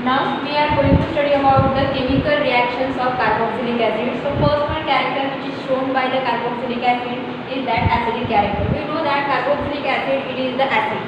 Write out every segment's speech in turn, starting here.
Now we are going to study about the chemical reactions of carboxylic acid. So first one character which is shown by the carboxylic acid is that acidic character. We know that carboxylic acid it is the acid.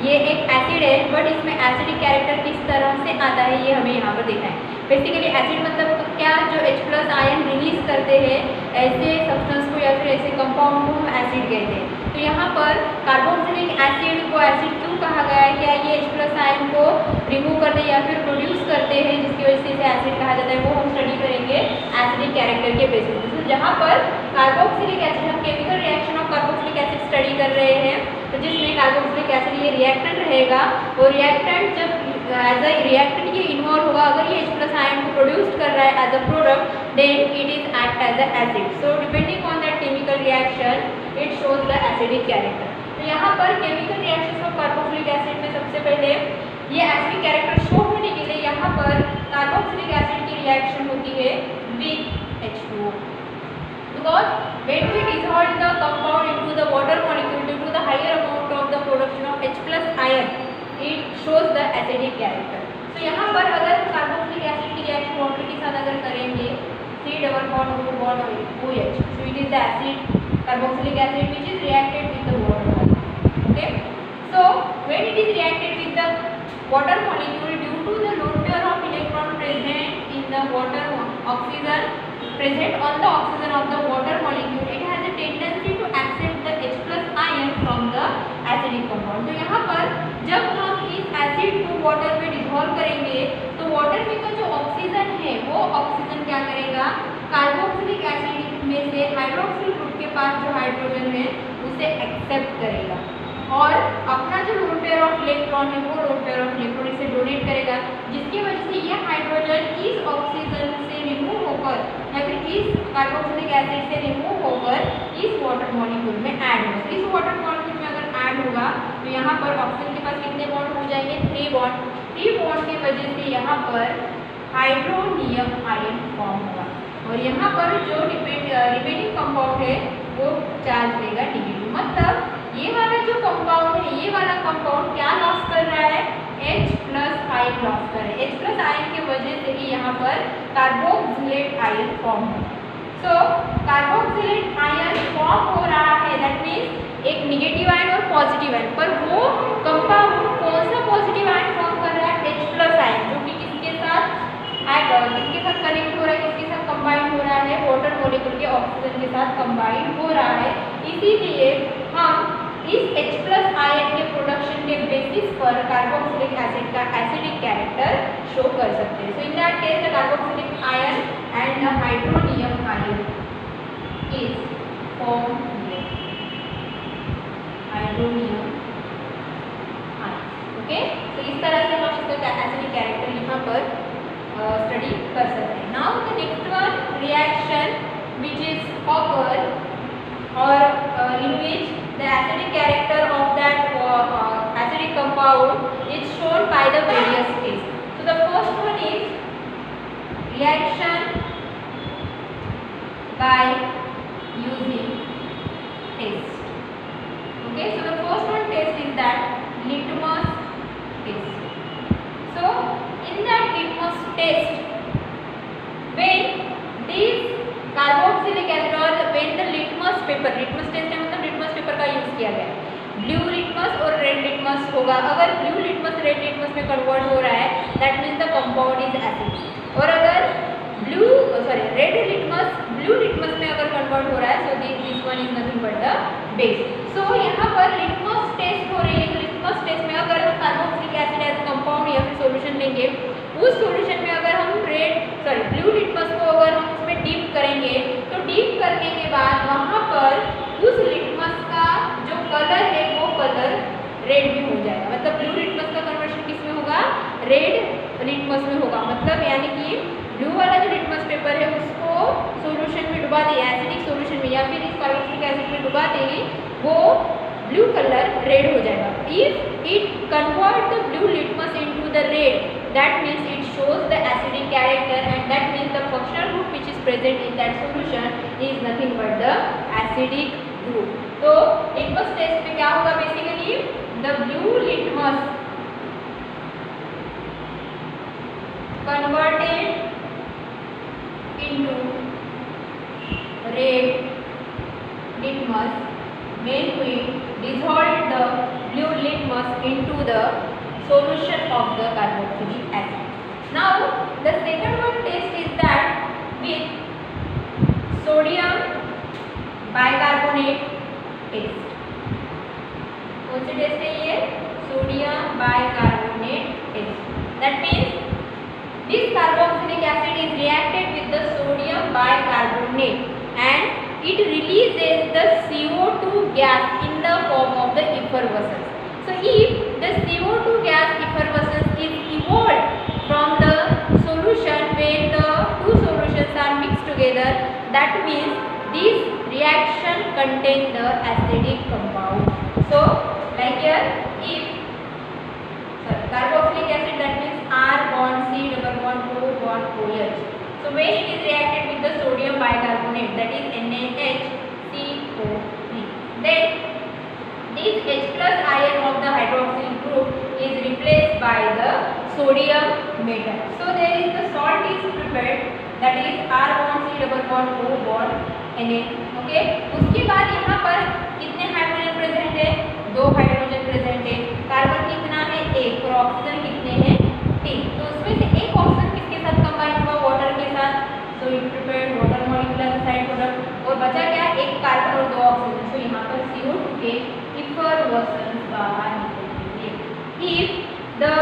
ये एक acid है but इसमें acidic character किस तरह से आता है ये हमें यहाँ पर देखना है. बेसिकली एसिड मतलब क्या, जो H+ आयन रिलीज करते हैं ऐसे सब्सटेंस को या फिर ऐसे कंपाउंड को हम एसिड कहते हैं. तो यहाँ पर कार्बोक्सिलिक एसिड को एसिड क्यों कहा गया है? क्या ये H+ आयन को रिमूव करते हैं या फिर प्रोड्यूस करते हैं जिसकी वजह से इसे एसिड कहा जाता है, वो हम स्टडी करेंगे एसिडिक कैरेक्टर के बेसिस पे. तो जहाँ पर कार्बोक्सिलिक एसिड, हम chemical reaction of carboxylic acid study कर रहे हैं, तो जिसमें कार्बोक्सिलिक एसिड ये रिएक्टेंट रहेगा और रिएक्टेंट जब एज अ रिएक्टेंट ये इन्वॉल्व होगा, अगर ये H+ आयन को प्रोड्यूस कर रहा है as a product, then it is act as a acid. So depending on that chemical reaction it shows the acidic character. तो यहाँ पर chemical reaction of carboxylic acid में सबसे पहले ये एसिडिक कैरेक्टर शो होने के लिए यहाँ पर कार्बोक्सिलिक एसिड की रिएक्शन होती है with H2O. Because when we dissolve the compound into the water molecule due to the higher amount of the production of H+ ion, it shows the acidic character. तो यहाँ पर अगर carboxylic acid की reaction water के साथ अगर करेंगे, C double bond O bond OH, so it is the acid carboxylic acid which is reacted with the water molecule. Okay, so when it is reacted with the water molecule, due to the lone pair of electron present in the water oxygen present on the oxygen of the water molecule, it has a tendency to accept the H+ ion from the acidic compound. तो यहाँ पर जब हम इस acid को water में dissolve करेंगे तो वाटर में का जो ऑक्सीजन है वो ऑक्सीजन क्या करेगा, कार्बोक्सिलिक एसिड में से हाइड्रोक्सिल ग्रुप के पास जो हाइड्रोजन है उसे एक्सेप्ट करेगा और अपना जो लोन पेयर ऑफ इलेक्ट्रॉन है वो लोन पेयर ऑफ इलेक्ट्रॉन इसे डोनेट करेगा, जिसकी वजह से ये हाइड्रोजन इस ऑक्सीजन से रिमूव होकर या फिर इस कार्बोक्सिलिक एसिड से रिमूव होकर इस वाटर मॉलिक्यूल में ऐड होगा. इस वाटर मॉलिक्यूल में अगर ऐड होगा तो यहाँ पर ऑक्सीजन के पास कितने बॉन्ड हो जाएंगे, 3 बॉन्ड. 3 बॉन्ड की वजह से यहाँ पर हाइड्रोनियम आयन फॉर्म होगा और यहाँ पर जो रिमेनिंग कंपाउंड है वो चार्ज देगा नेगेटिव. मतलब ये वाला जो कंपाउंड है, ये वाला कंपाउंड क्या लॉस कर रहा है, H+ आयन लॉस कर रहा है. H+ आयन की वजह से ही यहाँ पर कार्बोक्सिलेट आयन फॉर्म है. सो कार्बोक्सिलेट आयन फॉर्म हो रहा है, दैट मीन्स एक निगेटिव आयन और पॉजिटिव आयन, पर वो कंपाउंड कौन सा पॉजिटिव आयन फॉर्म कर रहा है, H+ आयन, जो कि किसके साथ कनेक्ट हो रहा है, किसके साथ कंबाइन हो रहा है, वाटर मॉलिक्यूल के ऑक्सीजन के साथ कंबाइन हो रहा है. इसीलिए हम इस H+ आयन के प्रोडक्शन के बेसिस पर कार्बोक्सिलिक एसिड का एसिडिक कैरेक्टर शो कर सकते हैं. So in that case the carboxylic ion and the hydronium ion is form hydronium ion. Okay, तो इस तरह से हम इसका एसिडिक कैरेक्टर यहाँ पर स्टडी कर सकते हैं. Now the next one reaction which is occur or in which the acidic character of that acidic compound is shown by the various phase. So the first one is reaction by using test. Okay, so the first one test is that litmus test. So in that litmus test, when these carboxylic acid और when the litmus paper, litmus test है मतलब litmus paper का use किया गया है, blue litmus और red litmus होगा. अगर ब्लू लिटमस रेड लिटमस में कन्वर्ट हो रहा है that means the compound is acid, और अगर रेड लिटमस ब्लू लिटमस में अगर कन्वर्ट हो रहा है so this one is nothing but the base. So यहाँ पर लिटमस टेस्ट हो रही है. लिटमस टेस्ट में अगर हम कार्बोक्सिलिक एसिड एज कंपाउंड या फिर सॉल्यूशन लेंगे, उस सॉल्यूशन में अगर हम ब्लू लिटमस को अगर हम उसमें डीप करेंगे तो डीप करने के बाद वहाँ पर उस लिटमस का जो कलर है वो कलर रेड में हो जाएगा. मतलब ब्लू लिटमस का कन्वर्शन किस में होगा, रेड लिटमस में होगा. मतलब यानी कि ब्लू वाला जो लिटमस पेपर है उसको सॉल्यूशन में डुबा देंगे, एसिडिक सॉल्यूशन में या फिर इस कार्बोक्सिलिक एसिड में डुबा देंगे, वो ब्लू कलर रेड हो जाएगा. If it convert the blue litmus into the red, that means it shows the acidic character and that means the functional group which is present in that solution is nothing but the acidic group. तो litmus test में क्या होगा, basically the blue litmus converted into red litmus when we dissolve the blue litmus into the solution of the carboxylic acid. Now the second one test is that with sodium bicarbonate test. कौन सी test है ये? Sodium bicarbonate test. That means this carboxylic acid is reacted with the sodium bicarbonate and it releases the CO2 gas in the form of the effervescence. So if the CO2 gas effervescence is evolved from the solution when the two solutions are mixed together, that means this reaction contain the acidic compound. So like here, if carboxylic acid, that means R bond C double bond O bond OH. So when it is reacted with the sodium bicarbonate, that is NaHCO3, then this H plus ion of the hydroxyl group is replaced by the sodium metal. So there is the salt is prepared, that is R bond C double bond O bond Na. Okay. उसके बाद यहाँ पर कितने hydrogen present है? 2 hydrogen present है. Carbon कितना है? 1. और ऑक्सीजन कितने हैं? 3. तो उसमें से एक ऑक्सीजन किसके साथ कंबाइन हुआ? वाटर के साथ. So it prepared water molecular side product. और बचा क्या? एक कार्बन और 2 ऑक्सीजन. सो यहाँ पर CO2 के effervescence बाहर निकलेंगे. If the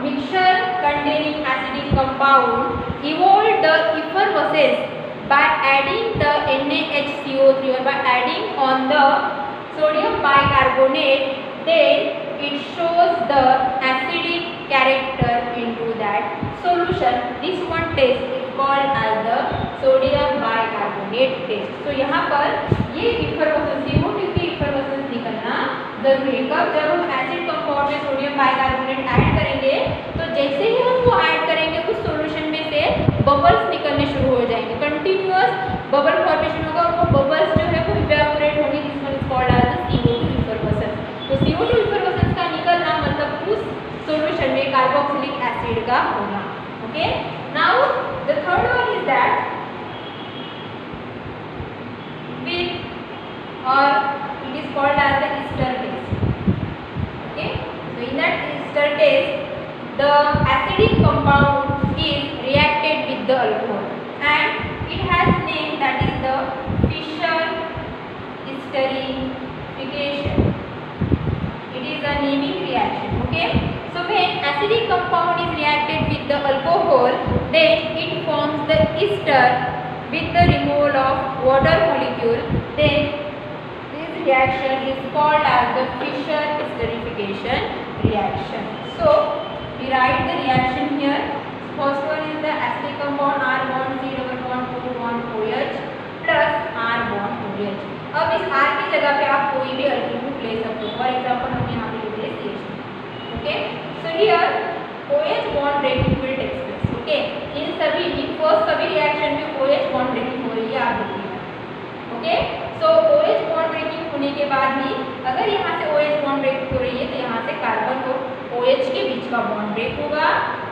mixture containing acidic compound evolved the effervescence by adding the NaHCO3 or by adding on the sodium bicarbonate, then it shows the acidic character into that solution. This one test is called as the sodium bicarbonate test. So यहाँ पर ये effervescence CO2 की effervescence निकलना जरूरी है. कब? जब हम एसिड कंपाउंड में सोडियम बाइकार्बोनेट ऐड करेंगे, तो जैसे ही हम वो ऐड करेंगे उस सॉल्यूशन में से बबल्स निकलने शुरू हो जाएंगे. कंटिन्यूअस बबल फॉर्मेशन होगा और वो बबल्स जो है वो इवेपोरेट होंगे. This one is called as the CO2 effervescence. तो CO2 effervescence का निकलना मतलब उस सॉल्यूशन में कार्बोक्सिलिक एसिड का होना. Okay. Now the third one is that with or it is called as the ester test. Okay. So in that ester test, the acidic compound is reacted with the alcohol and it has name, that is the Fischer-Esterification. It is a naming reaction. Okay. So when acidic compound is reacted with the alcohol, then it forms the ester with the removal of water molecule. Then this reaction is called as the Fischer-Esterification reaction. So we write the reaction here. First one is the acidic compound R bond C double bond O bond OH plus R bond OH. अब इस R की जगह पे आप कोई भी alkyl group ले सकते हो. फॉर एग्जाम्पल हम यहाँ पे लेते हैं CH2. Okay. So here OH bond breaking will take place. Okay. In first सभी रिएक्शन में OH बॉन्ड ब्रेकिंग हो रही है, आप देखिए. Okay. So OH bond breaking होने के बाद ही अगर यहाँ से OH बॉन्ड ब्रेकिंग हो रही है तो यहाँ से कार्बन और OH के बीच का बॉन्ड ब्रेक होगा.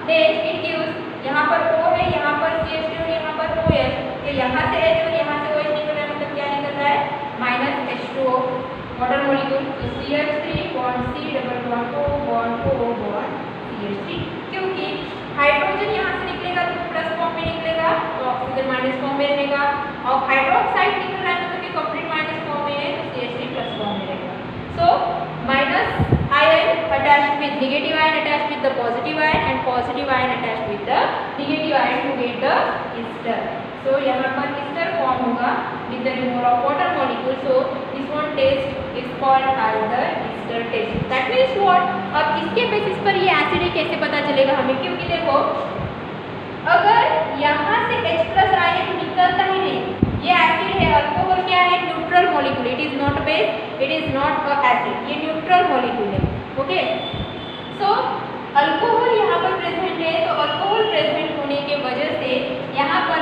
देन इट गिव्स, यहाँ पर O है, यहाँ पर CH2 और यहाँ पर OH. तो यहाँ से H और यहाँ से OH निकल रहा है, मतलब क्या निकल रहा है? Minus H2O water molecule. तो CH3 bond C double bond O bond CH3. क्योंकि हाइड्रोजन यहाँ से निकलेगा तो प्लस फॉर्म में निकलेगा, तो ऑक्सीजन माइनस फॉर्म में रहेगा. और हाइड्रोक्साइड निकल रहा है मतलब कि कंप्लीट माइनस फॉर्म में है, तो CH3 प्लस फॉर्म में रहेगा. So minus ion attached with negative ion attached with the positive ion and positive ion attached with the negative ion to get the ester. So यहाँ पर ester form होगा with the removal of water molecule. So this one test is called as the ester test. That means what? अब इसके basis पर ये acid कैसे पता चलेगा हमें? क्योंकि देखो अगर यहाँ से H plus ion निकलता ही नहीं, ये एसिड है. अल्कोहल क्या है? Neutral molecule. It is not base, it is not a acid. ये न्यूट्रल मॉलिक्यूल है. ओके. सो अल्कोहल यहाँ पर प्रेजेंट है, तो अल्कोहल प्रेजेंट होने के वजह से यहाँ से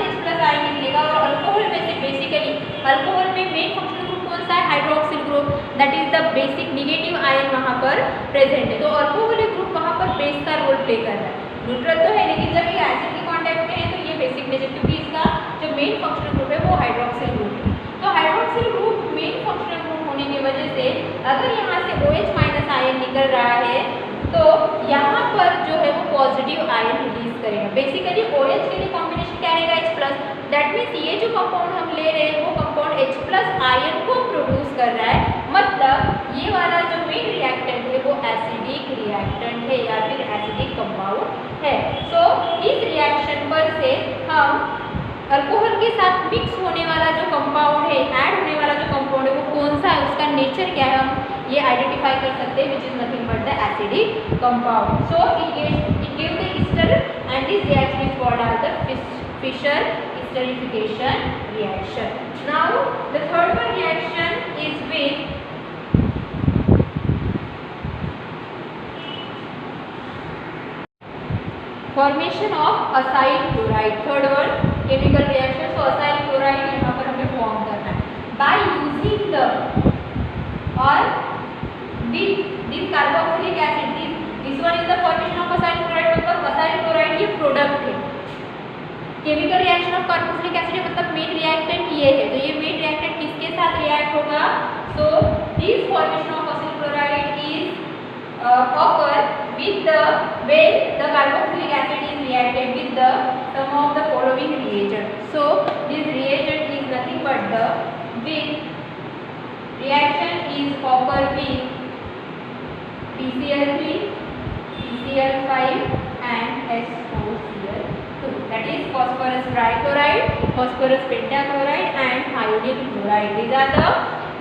H plus ion निकलेगा. और अल्कोहल में से बेसिकली अल्कोहल में मेन फंक्शनल ग्रुप कौन सा है? Hydroxyl group. That is the basic negative ion वहाँ पर प्रेजेंट है. तो अल्कोहलिक ग्रुप वहाँ पर बेस का रोल प्ले कर रहा है. न्यूट्रल तो है, लेकिन जब ये एसिड के कांटेक्ट में है तो ये बेसिक नेचर, क्योंकि इसका जो मेन फंक्शनल ग्रुप है वो हाइड्रोक्सिल ग्रुप है। तो hydroxyl group main functional group होने की वजह से अगर यहाँ से OH माइनस आयन निकल रहा है तो यहाँ पर जो है वो पॉजिटिव आयन रिलीज करेगा। बेसिकली OH के लिए कॉम्बिनेशन क्या रहेगा, H+। दैट मीन्स ये जो कंपाउंड हम ले रहे हैं वो कंपाउंड H+ आयन को प्रोड्यूस कर रहा है, मतलब ये वाला जो मेन रिएक्टेंट है वो एसिडिक रिएक्टेंट है या फिर एसिडिक कंपाउंड है। सो इस रिएक्शन पर से हम अल्कोहल के साथ मिक्स होने वाला जो कंपाउंड है, ऐड होने वाला जो कंपाउंड है वो कौन सा है, उसका नेचर क्या है, हम ये आइडेंटिफाई कर सकते हैं, which is nothing but the acidic compound. So it give the ester and this reaction is called as the Fischer esterification reaction. Now the third one reaction is with formation of acyl chloride. Third one chemical reaction. So acyl chloride यहाँ पर हमें form करना है by using the or with this carboxylic acid. This one is the formation of acyl chloride. मतलब acyl chloride ये product है। Chemical reaction of carboxylic acid मतलब main reactant ये है, तो ये मेन रिएक्टेंट किसके साथ रिएक्ट होगा, so this formation of acyl chloride is occur with the when the carboxylic acid is reacted with the some of the following reagent. So this reagent is nothing but the with reaction is occur with PCl3, PCl5 and SOCl2, that is phosphorus trichloride, phosphorus pentachloride and iodine chloride. These are the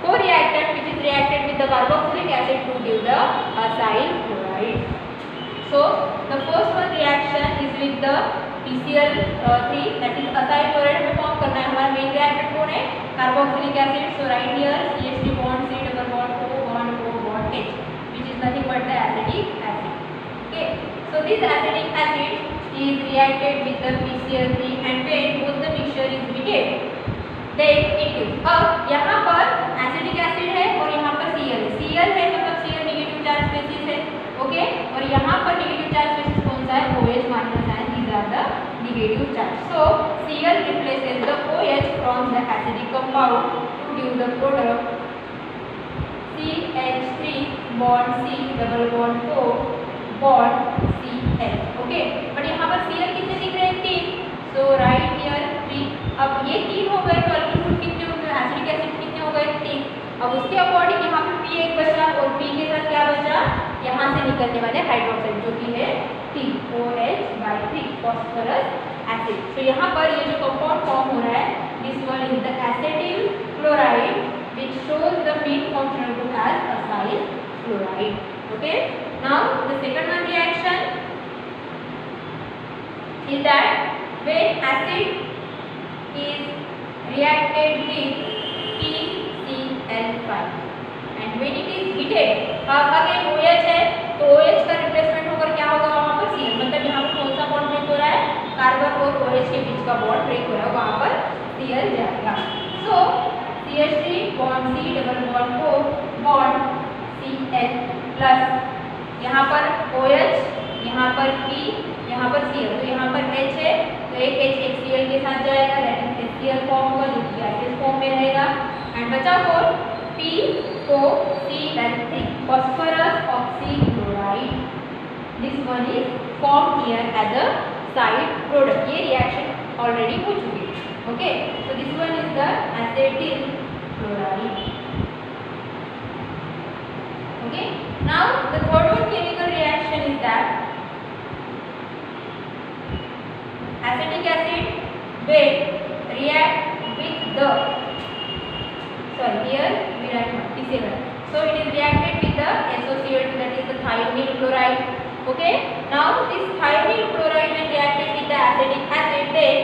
co-reactant which is reacted with the carboxylic acid to give the acyl chloride. So the first one reaction is with the PCl3, that is acyl chloride में form करना है। हमारा main reactant कौन है, carboxylic acid. So right here CH3 bond C double bond O bond O bond H, which is nothing but the acidic acid. Okay, so this acidic acid is reacted with the PCl3 and when both the mixture is heated then it gives। अब यहाँ पर acidic acid है और यहाँ पर Cl है। Cl है मतलब Cl नेगेटिव चार्ज स्पीशीज है, ओके, और यहाँ पर नेगेटिव चार्ज स्पीशीज कौन सा है, OH minus ion. these are the negative charge। so Cl replaces the OH from the acidic compound to give the product CH3 bond C double bond O bond Cl, okay. But यहाँ पर Cl कितने दिख रहे हैं, 3। सो right here 3। अब ये 3 हो गए तो अल्किल ग्रुप कितने हो गए, एसिडिक एसिड कितने हो गए, 3। अब उसके अकॉर्डिंग यहाँ पे P एक बचा और P के साथ क्या बचा, यहाँ से निकलने वाले हाइड्रोक्साइड जो कि है TOH/3 फॉस्फोरस एसिड। तो यहाँ पर ये जो कंपाउंड फॉर्म हो रहा है, this one is the acetyl chloride which shows the main functional group as acyl chloride, okay। now the second one reaction is that when acid is reacted with PCl5 and when it is heated, again OH है तो OH का replacement होकर क्या होगा वहाँ पर Cl, मतलब यहाँ पर कौन सा बॉन्ड ब्रेक हो रहा है, कार्बन और OH के बीच का बॉन्ड ब्रेक हो रहा है, वहाँ पर Cl जाएगा। सो CH3 bond C double bond O bond Cl plus यहाँ पर OH, यहाँ पर P, यहाँ पर Cl, तो यहाँ पर H है तो एक H एक Cl के साथ जाएगा, दैट इज HCl फॉर्म होगा जो कि गैसियस फॉर्म में रहेगा। एंड बचा कौन, POCl3 phosphorus oxychloride. This one is form here as a side product. ये रिएक्शन ऑलरेडी हो चुकी है, okay. So this one is the acetyl chloride, okay। now the third one chemical reaction is that acetic acid will react with the, sorry here we write PCl, so it is reacted with the SOCl2, that is the thionyl chloride, okay। now this thionyl chloride when reacted with the acetic acid, then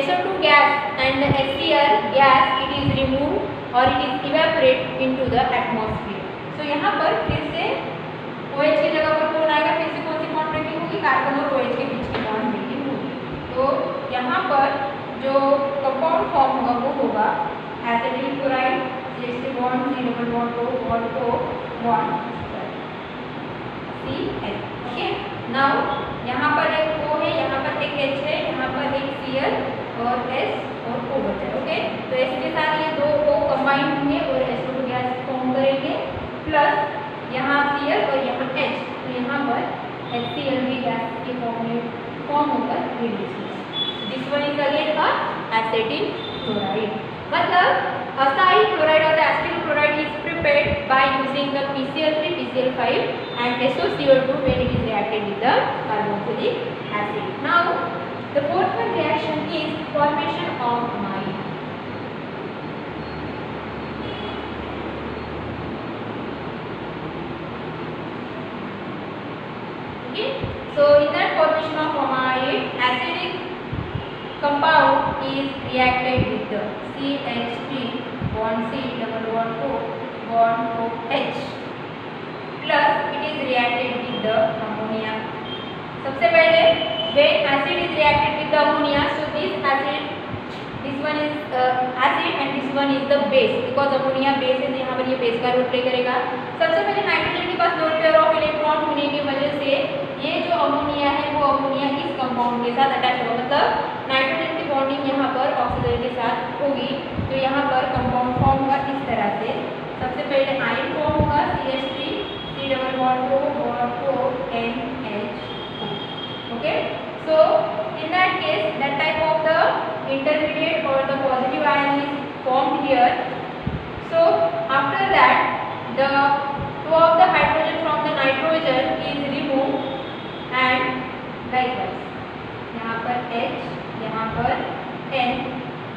SO2 gas and the HCl gas it is removed or it is evaporate into the atmosphere। तो यहाँ पर फिर से OH की जगह पर कौन आएगा, फिर से कौन सी बॉन्ड ब्रेकिंग होगी, कार्बन और OH के बीच की बॉन्ड ब्रेकिंग होगी। तो यहाँ पर जो कंपाउंड फॉर्म होगा वो होगा acetyl chloride, CH3 bond C double bond O bond O bond Cl, okay. Now यहाँ पर एक और S और O बचा है। ओके, तो S के साथ ये दो O कंबाइन होंगे और H2 गैस फॉर्म करेंगे, प्लस यहाँ Cl और यहाँ H, तो यहाँ पर HCl भी गैस के फॉर्म होकर रिलीज होगा। This one is again a acetyl chloride. मतलब acyl chloride or the acetyl chloride is prepared by using the PCl3, PCl5 and SOCl2 when it is reacted with the carboxylic acid. Now the fourth one reaction is formation of amide. Okay, so in that formation of amide, acidic compound is reacted with the CH3 bond C double bond O bond OH plus it is reacted with the ammonia. सबसे पहले when acid is reacted with the ammonia, so this one is acid and this one is the base, because ammonia base है, यहाँ पर ये base का role play करेगा। सबसे पहले नाइट्रोजन के पास लोन पेयर ऑफ इलेक्ट्रॉन होने की वजह से ये जो अमोनिया है वो अमोनिया इस कंपाउंड के साथ अटैच होगा, मतलब नाइट्रोजन की बॉन्डिंग यहाँ पर ऑक्सीजन के साथ होगी, तो यहाँ पर कंपाउंड फॉर्म होगा इस तरह से। सबसे पहले आयन फॉर्म होगा CH3 C double bond O NH2। Okay, so in that case that type of the intermediate or the positive ion is formed here. So after that the two of the hydrogen from the nitrogen is removed and likewise यहाँ पर H, यहाँ पर N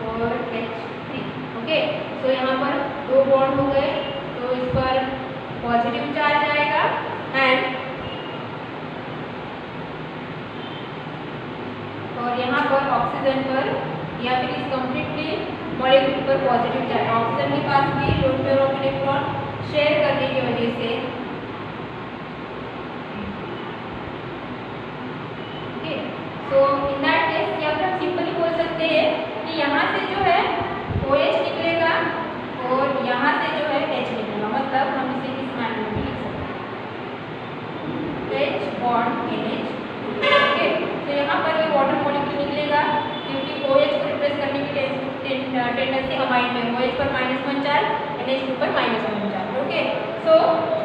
और H3। Okay, तो यहाँ पर दो bond हो गए, तो इस पर पॉजिटिव चार्ज आएगा एंड और यहाँ पर ऑक्सीजन पर या फिर इस कंप्लीटली मॉलिक्यूल पर पॉजिटिव चार्ज, ऑक्सीजन के पास भी lone pair of electron share करने की वजह से। Okay, so in that case या फिर हम सिंपली बोल सकते हैं कि यहाँ से जो है OH निकलेगा और यहाँ से जो है H निकलेगा, मतलब हम इसे इस मैनर में लिख सकते हैं H बॉन्ड NH। ओके, तो यहाँ पर ये वाटर मॉलिक्यूल निकलेगा क्योंकि OH को रिप्लेस करने की टेंडेंसी अमाइड में, OH पर -1 चार्ज NH2 पर -1 charge. Okay, so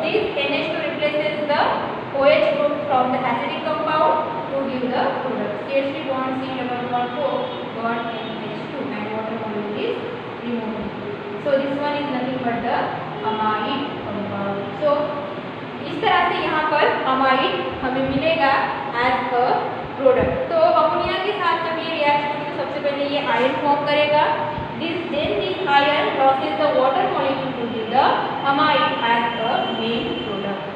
this NH2 replaces the OH group from the acidic compound to give the product CH3 bond C double bond O bond NH2 and water molecule is removed. So this one is nothing but the amide compound. So इस तरह से यहाँ पर amide हमें मिलेगा as a product. तो ammonia के साथ जब ये रिएक्शन होगी तो सबसे पहले ये आयन फॉर्म करेगा, this ion loses the water molecule to give the amide as a main product.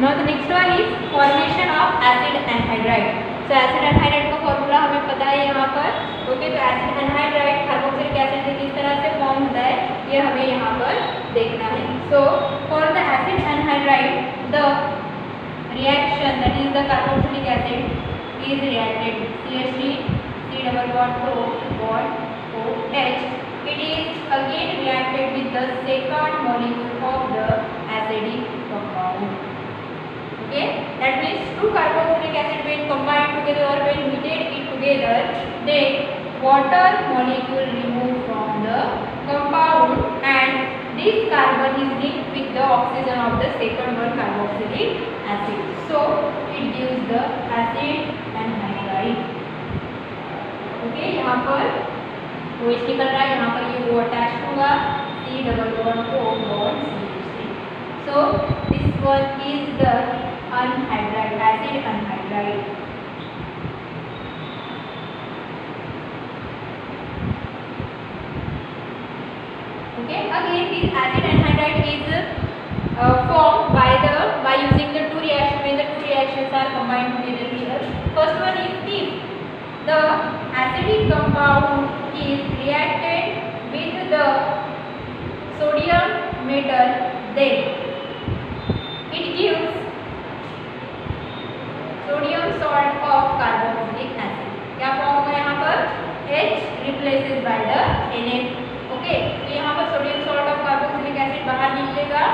Now the next one is formation of acid anhydride. So acid anhydride का फॉर्मूला हमें पता है यहाँ पर। ओके, तो एसिड एनहाइड्राइड कार्बोक्सिलिक एसिड से किस तरह से फॉर्म होता है ये हमें यहाँ पर देखना है। So for the acid anhydride the reaction that is the carboxylic acid is reacted CH3 C double bond O bond OH. It is again reacted with the second molecule of the acidic compound. Okay, that means two carboxylic acid when combined together or when heated it together, then water molecule removed from the compound and this carbon is linked with the oxygen of the second one carboxylic acid. So it gives the acid anhydride. Okay, यहाँ पर OH निकल रहा है, यहाँ पर ये O attach होगा C double bond O bond CH3. So this one is the anhydride, acid anhydride. Okay, again this acid anhydride is formed by using the two reactions when the two reactions are combined together here. First one is if the acidic compound is reacted with the sodium metal, then it gives sodium salt of carboxylic acid. क्या form होगा यहाँ पर H replaces by the Na। Okay, तो यहाँ पर sodium salt of carboxylic acid बाहर निकलेगा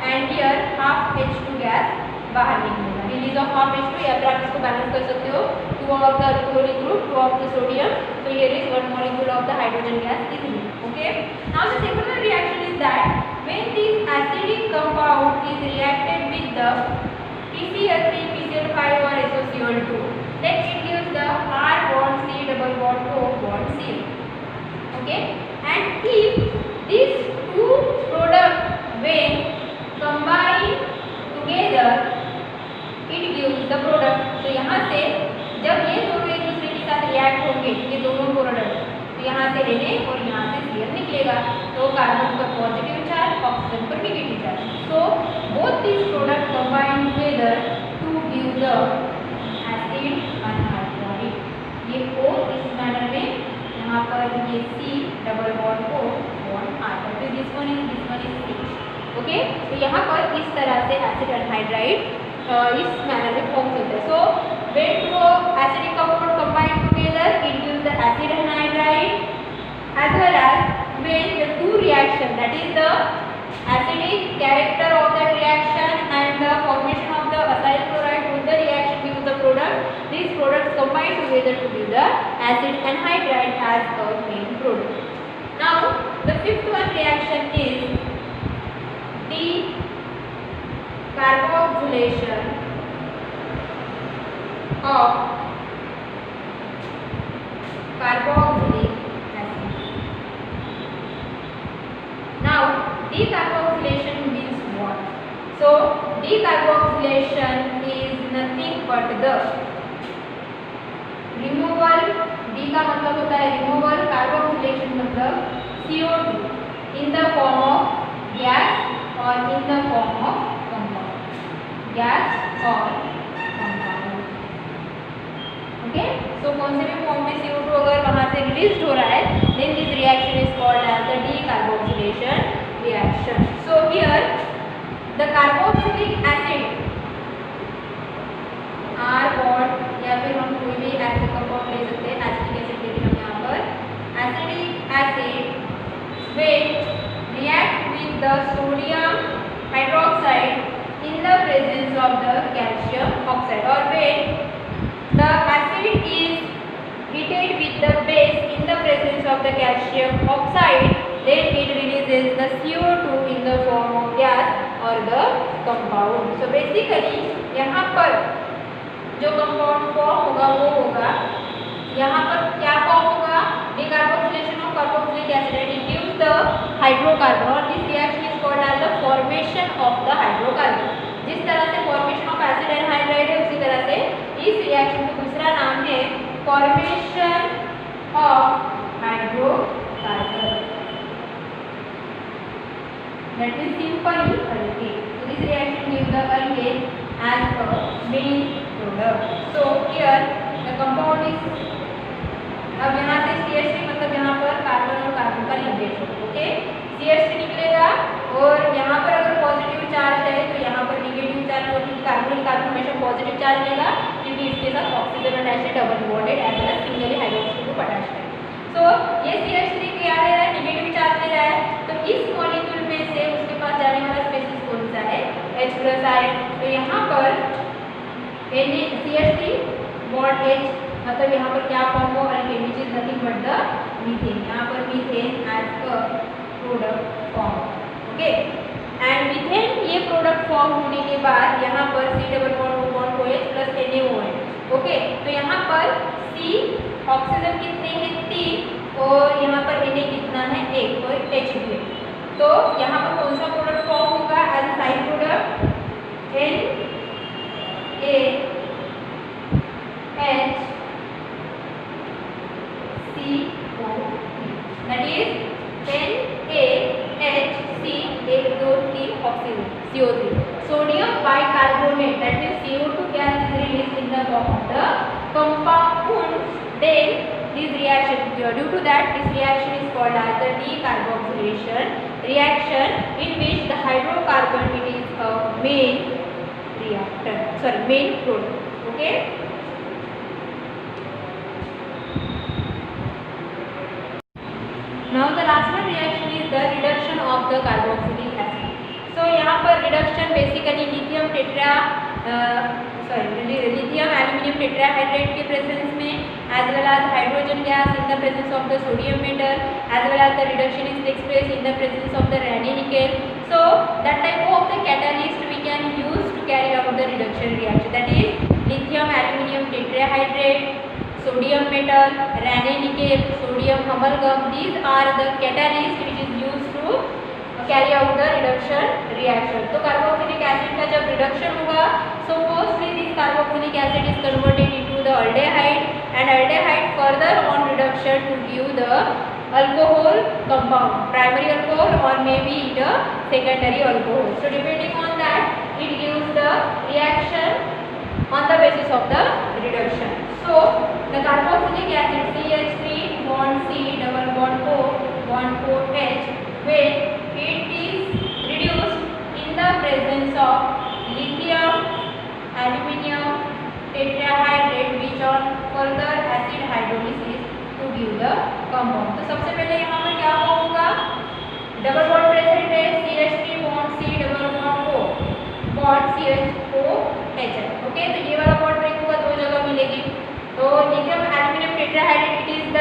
and here half H2 gas बाहर निकलेगा। रिलीज ऑफ हाफ H2 या फिर आप इसको बैलेंस कर सकते हो, 2 of the alcoholic group, 2 of the sodium, so here is 1 molecule of the hydrogen gas is released. Okay, now the second one reaction is that when this acidic compound is reacted with the PCl3 PCl5 or SOCl2, then it gives the R bond C double bond O bond C. Okay, and if these two products when combined together it gives the product, तो यहाँ से जब ये दोनों एक दूसरे के साथ रिएक्ट होंगे, ये दोनों प्रोडक्ट, तो यहाँ से Na और यहाँ से Cl निकलेगा, तो कार्बन पर पॉजिटिव चार्ज, ऑक्सीजन पर negative charge. So both these products combine together to give the acid anhydride. ये O इस मैनर में, यहाँ पर ये C double bond O bond R. तो this one is C. Okay, तो यहाँ पर इस तरह से एसिड एनहाइड्राइड इस मैनर में फॉर्म होता है. सो when two acidic compound combine together it gives the acid anhydride, as well as when the two reaction, that is the acidic character of the reaction and the formation of the acyl chloride with the reaction gives the product, these products combine together to give the acid anhydride as our main product. Now the fifth one reaction is the carboxylation of carboxylic acid. Now decarboxylation means what? So decarboxylation is nothing but the removal, D का मतलब होता है removal, carboxylation मतलब CO2 in the form of gas or in the form of compound, gas or compound. Okay, so कौन से भी form में CO2 अगर वहाँ से रिलीज हो रहा है, then this reaction is called as the decarboxylation reaction. So here the carboxylic acid R bond या फिर हम कोई भी एसिड कंपाउंड ले सकते हैं, एसिडिक एसिड लेते हैं यहाँ पर. Acidic acid will react with the sodium hydroxide in the presence of the calcium oxide, or when the acid is heated with the base in the presence of the calcium oxide, then it releases the CO2 in the form of gas or the compound. So basically यहाँ पर जो compound form होगा वो होगा, यहाँ पर क्या form होगा, decarboxylation of carboxylic acid and it gives the hydrocarbon, और this reaction is called as the formation of the hydrocarbon. जिस तरह से formation of acid anhydride है, उसी तरह से इस reaction का दूसरा नाम है formation of hydrocarbon. That is simple alkane. So this reaction gives the alkane as a main product. So here the compound is, अब यहाँ से CH3 मतलब यहाँ पर कार्बन और कार्बन का लिंकेज हो, ओके, CH3 निकलेगा और यहाँ पर अगर पॉजिटिव चार्ज है तो यहाँ पर नेगेटिव चार्ज होगा, क्योंकि कार्बन कार्बन हमेशा पॉजिटिव चार्ज लेगा क्योंकि इसके साथ ऑक्सीजन अटैच है, double bonded as well as singly hydroxy group attach है. सो ये CH3 क्या ले रहा है, नेगेटिव चार्ज ले रहा है, तो इस मॉलिक्यूल में से उसके पास जाने वाला स्पेसिस कौन सा है, H+ आयन. तो यहाँ पर CH3 बॉन्ड H, मतलब यहाँ पर क्या फॉर्म हो, alkane which is nothing but the methane. यहाँ पर methane as a product form. Okay, and methane ये प्रोडक्ट फॉर्म होने के बाद यहाँ पर C double bond O bond OH plus NaO है. ओके, तो यहाँ पर C ऑक्सीजन कितने हैं, 3, और यहाँ पर Na कितना है, 1, और H है. तो यहाँ पर कौन सा प्रोडक्ट फॉर्म होगा as a side product, NaH that is 10AHC 1 2 3 oxygen CO3. Sodium bicarbonate, that is CO2 gas is released in the form of the compound. Then this reaction, due to that this reaction is called as the decarboxylation reaction, in which the hydrocarbon it is a main reactant, sorry, main product. Okay. Now the last one reaction is the reduction of the carboxylic acid. So यहाँ पर reduction basically lithium tetra lithium aluminium tetrahydrate के presence में, as well as hydrogen gas in the presence of the sodium metal, as well as the reduction is takes place in the presence of the Raney nickel. So that type of the catalyst we can use to carry out the reduction reaction, that is lithium aluminum tetrahydrate, sodium metal, Raney nickel, sodium amalgam. These are the catalyst which is used to carry out the reduction reaction. तो carboxylic acid का जब reduction होगा, so firstly this carboxylic acid is converted into the aldehyde, and aldehyde further on reduction to give the alcohol compound, primary alcohol or maybe the secondary alcohol. So depending on that, it gives the reaction on the basis of the reduction. So the carboxylic acid CH3 bond C double bond O bond OH, when it is reduced in the presence of lithium aluminum tetrahydrate which on further acid hydrolysis to give the compound. तो सबसे पहले यहाँ पर क्या होगा, double bond present है, CH3 bond C double bond O bond CHOH है, okay. तो ये वाला बॉन्ड ब्रेक होगा, दो जगह मिलेगी। तो lithium aluminium tetrahydrate it is the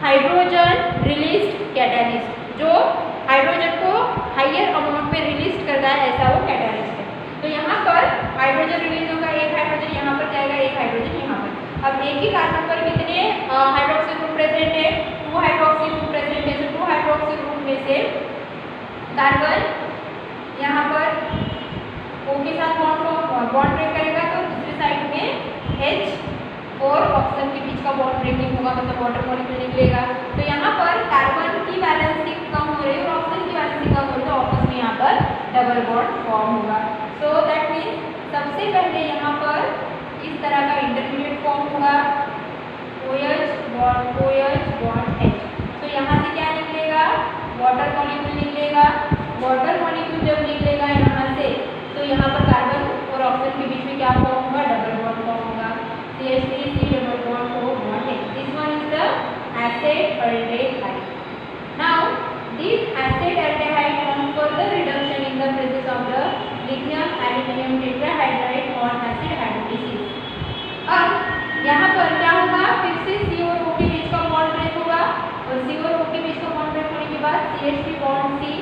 hydrogen released catalyst, जो हाइड्रोजन को हायर अमाउंट में रिलीज करता है, ऐसा वो कैटालिस्ट है। तो यहाँ पर हाइड्रोजन रिलीज होगा, एक हाइड्रोजन यहाँ पर जाएगा, एक हाइड्रोजन यहाँ पर। अब एक ही कार्बन पर कितने हाइड्रोक्सी ग्रुप प्रेजेंट है, 2 हाइड्रोक्सी ग्रुप प्रेजेंट है। तो 2 हाइड्रोक्सी ग्रुप में से कार्बन यहाँ पर O के साथ बॉन्ड ब्रेक करेगा, तो दूसरी साइड में H और ऑक्सीजन के बीच का बॉन्ड ब्रेकिंग होगा, मतलब वाटर मॉलिक्यूल निकलेगा। तो यहाँ पर कार्बन की वैलेंसी कम हो रही है और ऑक्सीजन की वैलेंसी कम हो रही है, तो आपस में यहाँ पर डबल बॉन्ड फॉर्म होगा। सो दैट मीन्स सबसे पहले यहाँ पर इस तरह का इंटरमीडिएट फॉर्म होगा, OH बॉन्ड H। तो यहाँ से क्या निकलेगा, वाटर मॉलिक्यूल निकलेगा। वाटर मॉलिक्यूल जब निकलेगा यहाँ से, तो यहाँ पर कार्बन और ऑक्सीजन के बीच में क्या फॉर्म होगा, डबल बॉन्ड फॉर्म होगा, CH3 C double bond O bond H. This one is the acid aldehyde. Now this acid aldehyde on further reduction in the presence of the lithium aluminum tetrahydride on acid hydrolysis. अब यहाँ पर क्या होगा, फिर से C और O के बीच का बॉन्ड ब्रेक होगा, और C और O के बीच का बॉन्ड ब्रेक होने के बाद CH3 बॉन्ड C,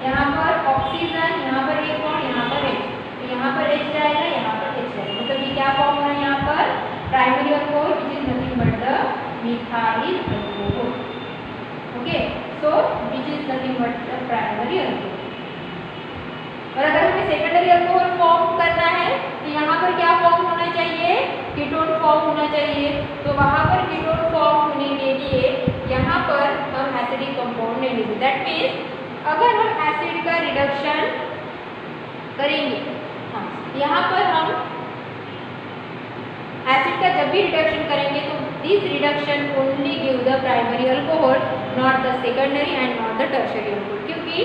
यहाँ पर ऑक्सीजन, यहाँ पर एक बॉन्ड, यहाँ पर H, तो यहाँ पर H जाएगा, यहाँ पर H जाएगा। मतलब ये क्या फॉर्म हो रहा है यहाँ पर, primary alcohol which is nothing but the methyl alcohol, okay, so which is nothing but the primary alcohol। और अगर हमें सेकेंडरी अल्कोहल फॉर्म करना है, तो यहाँ पर क्या फॉर्म होना चाहिए, कीटोन फॉर्म होना चाहिए। तो वहाँ पर कीटोन फॉर्म होने के लिए यहाँ पर हम एसिडिक कंपाउंड नहीं लेंगे। दैट मीन्स अगर हम एसिड का रिडक्शन करेंगे, हाँ, यहाँ पर हम एसिड का जब भी रिडक्शन करेंगे, तो this reduction only give the primary alcohol, not the secondary and not the tertiary alcohol, क्योंकि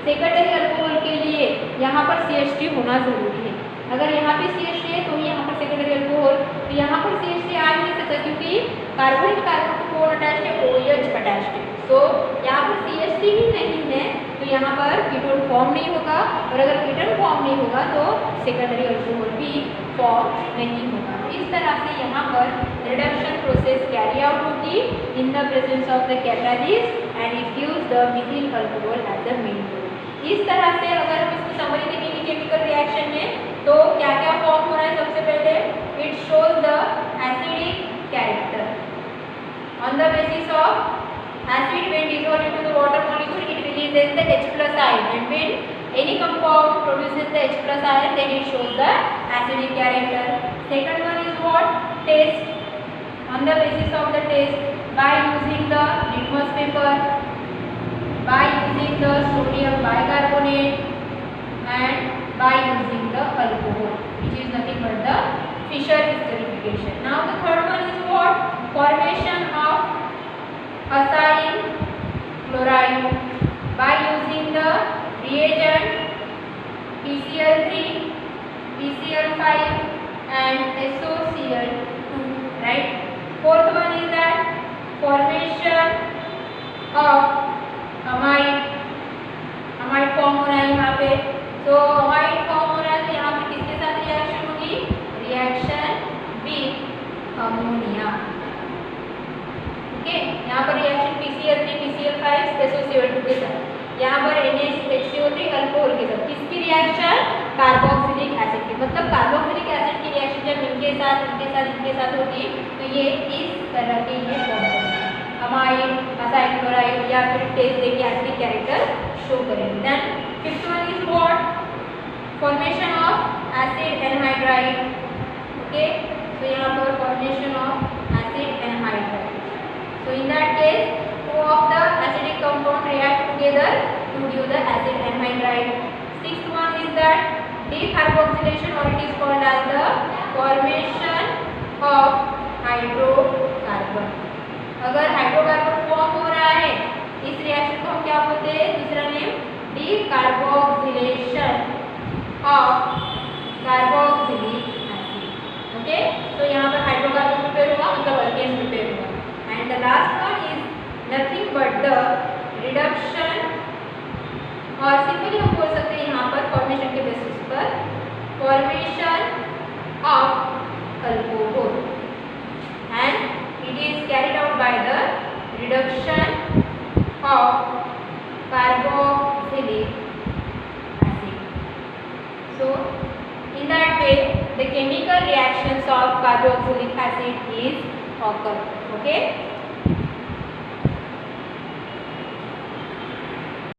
सेकेंडरी अल्कोहल के लिए यहाँ पर CH3 होना जरूरी है। अगर यहाँ पे CH3 है तो ही यहाँ पर सेकेंडरी अल्कोहल, तो यहाँ पर CH3 आ नहीं सकता क्योंकि कार्बन कार्बन को कौन अटैच्ड है, OH अटैच्ड है। तो यहाँ पर CH3 ही नहीं है, तो यहाँ पर कीटोन फॉर्म नहीं होगा, और अगर कीटोन फॉर्म नहीं होगा तो सेकेंडरी अल्कोहल भी फॉर्म नहीं होगा। इस तरह से यहाँ पर रिडक्शन प्रोसेस कैरी आउट होगी in the presence of the catalyst and it gives the methyl alcohol as the main product. इस तरह से अगर हम इसकी समरी देखेंगे केमिकल रिएक्शन में, तो क्या क्या फॉर्म हो रहा है, सबसे पहले it shows the acidic character on the basis of acid when dissolved into the water molecule it releases the H plus ion, and when any compound produces the H plus ion then it shows the acidic character. Second one is what, taste, on the basis of the taste by using the litmus paper, by using the sodium bicarbonate and by using the alcohol which is nothing but the Fischer esterification. Now the third one is what, formation of acyl chloride by using the reagent PCl3, PCl5 and SOCl2, right? Fourth one is that formation of amide form हो रहा है यहाँ पे। तो amide form हो रहा है, तो यहाँ पे किसके साथ रिएक्शन कार्बोक्सिलिक एसिड की। मतलब कार्बोक्सिलिक एसिड की रिएक्शन जब इनके साथ होगी तो ये इस तरह के ये फॉर्म करेंगे, अमाइड, असाइड क्लोराइड या फिर टेस्ट देके एसिडिक कैरेक्टर शो करेंगे। Then fifth one is what, formation of acid anhydride. Okay, so यहाँ पर formation of acid anhydride. So in that case, two of the acidic compound react together to give the acid anhydride. Sixth one is that decarboxylation, or it is called as the formation of hydrocarbon. अगर hydrocarbon form हो रहा है इस reaction को हम क्या बोलते हैं, दूसरा name decarboxylation of carboxylic acid. Okay, तो यहाँ पर हाइड्रोकार्बन प्रिपेयर हुआ, मतलब अल्केन प्रिपेयर हुआ। And the last one is nothing but the reduction, और सिंपली हम बोल सकते हैं यहाँ पर फॉर्मेशन के बेसिस पर formation of alcohol, and it is carried out by the reduction of carboxylic acid. So in that way the chemical reactions of carboxylic acid is occur. Okay.